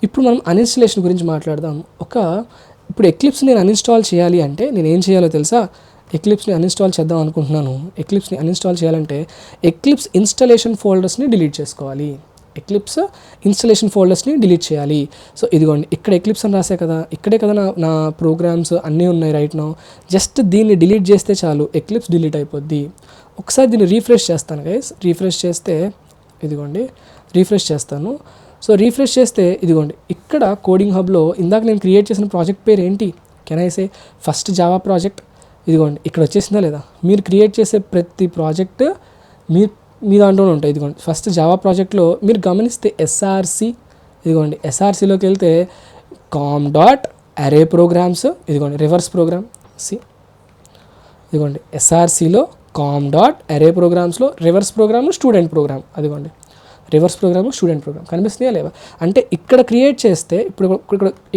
ఇప్పుడు మనం అన్ఇన్స్టలేషన్ గురించి మాట్లాడదాం. ఇప్పుడు ఎక్లిప్స్ నేను అన్ఇన్స్టాల్ చేయాలి అంటే నేను ఏం చేయాలో తెలుసా? ఎక్లిప్స్ని అన్ఇన్స్టాల్ చేద్దాం అనుకుంటున్నాను. ఎక్లిప్స్ని అన్ఇన్స్టాల్ చేయాలంటే ఎక్లిప్స్ ఇన్స్టాలేషన్ ఫోల్డర్స్ని డిలీట్ చేసుకోవాలి. ఎక్లిప్స్ ఇన్స్టాలేషన్ ఫోల్డర్స్ని డిలీట్ చేయాలి. సో ఇదిగోండి, ఇక్కడ ఎక్లిప్స్ అని రాసే కదా, ఇక్కడే కదా నా ప్రోగ్రామ్స్ అన్నీ ఉన్నాయి రైట్ నౌ. జస్ట్ దీన్ని డిలీట్ చేస్తే చాలు, ఎక్లిప్స్ డిలీట్ అయిపోద్ది. ఒకసారి దీన్ని రీఫ్రెష్ చేస్తాను గైస్. రీఫ్రెష్ చేస్తే ఇదిగోండి, రీఫ్రెష్ చేస్తాను. సో రీఫ్రెష్ చేస్తే ఇదిగోండి, ఇక్కడ కోడింగ్ హబ్లో ఇందాక నేను క్రియేట్ చేసిన ప్రాజెక్ట్ పేరు ఏంటి? Can I say first Java project. ఇదిగోండి, ఇక్కడ వచ్చేసిందా లేదా? మీరు క్రియేట్ చేసే ప్రతి ప్రాజెక్ట్ మీ దాంట్లోనే ఉంటాయి. ఇదిగోండి, ఫస్ట్ జావా ప్రాజెక్ట్లో మీరు గమనిస్తే ఎస్ఆర్సి, ఇదిగోండి ఎస్ఆర్సిలోకి వెళ్తే com.array programs, ఇదిగోండి రివర్స్ ప్రోగ్రామ్ ఇదిగోండి ఎస్ఆర్సిలో com.array programsలో రివర్స్ ప్రోగ్రామ్ స్టూడెంట్ ప్రోగ్రామ్, అదిగోండి రివర్స్ ప్రోగ్రామ్ స్టూడెంట్ ప్రోగ్రామ్ కనిపిస్తున్నాయా లేవా? అంటే ఇక్కడ క్రియేట్ చేస్తే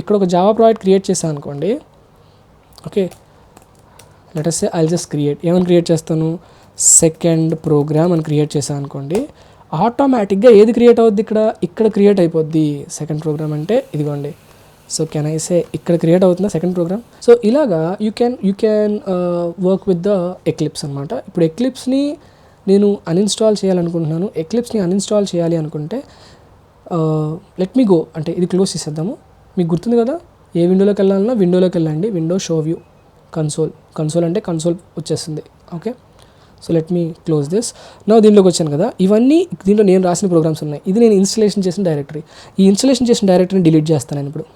ఇక్కడ ఒక జావా ప్రాజెక్ట్ క్రియేట్ చేశాను అనుకోండి. Okay, let us say I'll just create, ఏమని క్రియేట్ చేస్తాను? సెకండ్ ప్రోగ్రామ్ అని క్రియేట్ చేశాను అనుకోండి. ఆటోమేటిక్గా ఏది క్రియేట్ అవుద్ది? ఇక్కడ క్రియేట్ అయిపోద్ది సెకండ్ ప్రోగ్రామ్. అంటే ఇదిగోండి, సో కెన్ ఐ సే ఇక్కడ క్రియేట్ అవుతుందా సెకండ్ ప్రోగ్రామ్? సో ఇలాగా you can work with the eclipse అనమాట. ఇప్పుడు ఎక్లిప్స్ని నేను అన్ఇన్స్టాల్ చేయాలనుకుంటున్నాను. ఎక్లిప్స్ని అన్ఇన్స్టాల్ చేయాలి అనుకుంటే లెట్ మీ గో, అంటే ఇది క్లోజ్ చేసేద్దాము. మీకు గుర్తుంది కదా, ఏ విండోలోకి వెళ్ళాలన్నా విండోలోకి వెళ్ళండి. విండో షో వ్యూ కన్సోల్ అంటే కన్సోల్ వచ్చేస్తుంది. Okay, so let me close this. నా దీంట్లోకి వచ్చాను కదా, ఇవన్నీ దీంట్లో నేను రాసిన ప్రోగ్రామ్స్ ఉన్నాయి. ఇది నేను ఇన్స్టలేషన్ చేసిన డైరెక్టరీ. ఈ ఇన్స్టలేషన్ చేసిన డైరెక్టరీని డిలీట్ చేస్తాను నేను ఇప్పుడు.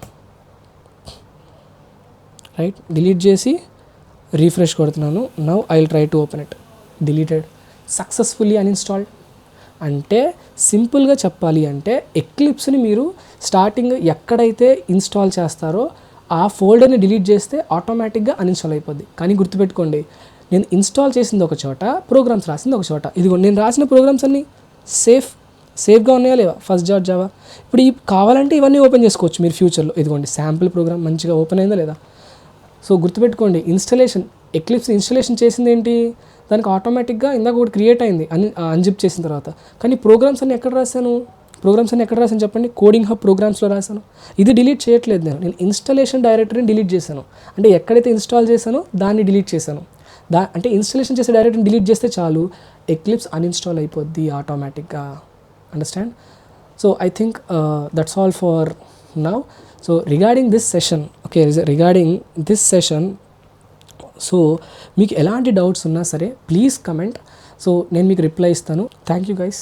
రైట్, డిలీట్ చేసి రీఫ్రెష్ కొడుతున్నాను. Now I will try to open it. Deleted, successfully uninstalled. అంటే సింపుల్గా చెప్పాలి అంటే ఎక్లిప్స్ని మీరు స్టార్టింగ్ ఎక్కడైతే ఇన్స్టాల్ చేస్తారో ఆ ఫోల్డర్ని డిలీట్ చేస్తే ఆటోమేటిక్గా అన్ఇన్స్టాల్ అయిపోద్ది. కానీ గుర్తుపెట్టుకోండి, నేను ఇన్స్టాల్ చేసింది ఒక చోట, ప్రోగ్రామ్స్ రాసింది ఒక చోట. ఇదిగో నేను రాసిన ప్రోగ్రామ్స్ అన్నీ సేఫ్గా ఉన్నాయా లేవా? First Java. ఇప్పుడు కావాలంటే ఇవన్నీ ఓపెన్ చేసుకోవచ్చు మీరు ఫ్యూచర్లో. ఇదిగోండి శాంపుల్ ప్రోగ్రామ్ మంచిగా ఓపెన్ అయిందా లేదా? సో గుర్తుపెట్టుకోండి, ఎక్లిప్స్ ఇన్స్టాలేషన్ చేసింది ఏంటి? దానికి ఆటోమేటిక్గా ఇందాక ఒకటి క్రియేట్ అయింది అన్జిప్ చేసిన తర్వాత. కానీ ప్రోగ్రామ్స్ అన్ని ఎక్కడ రాశాను చెప్పండి? కోడింగ్ హబ్ ప్రోగ్రామ్స్లో రాశాను. ఇది డిలీట్ చేయట్లేదు నేను ఇన్స్టాలేషన్ డైరెక్టరీని డిలీట్ చేశాను. అంటే ఎక్కడైతే ఇన్స్టాల్ చేశానో దాన్ని డిలీట్ చేశాను. అంటే ఇన్స్టాలేషన్ చేసే డైరెక్టరీని డిలీట్ చేస్తే చాలు, ఎక్లిప్స్ అన్ఇన్స్టాల్ అయిపోద్ది ఆటోమేటిక్గా. Understand? So I think that's all for now. So regarding this session, so మీకు ఎలాంటి డౌట్స్ ఉన్నా సరే ప్లీజ్ కమెంట్. సో నేను మీకు రిప్లై ఇస్తాను. Thank you guys.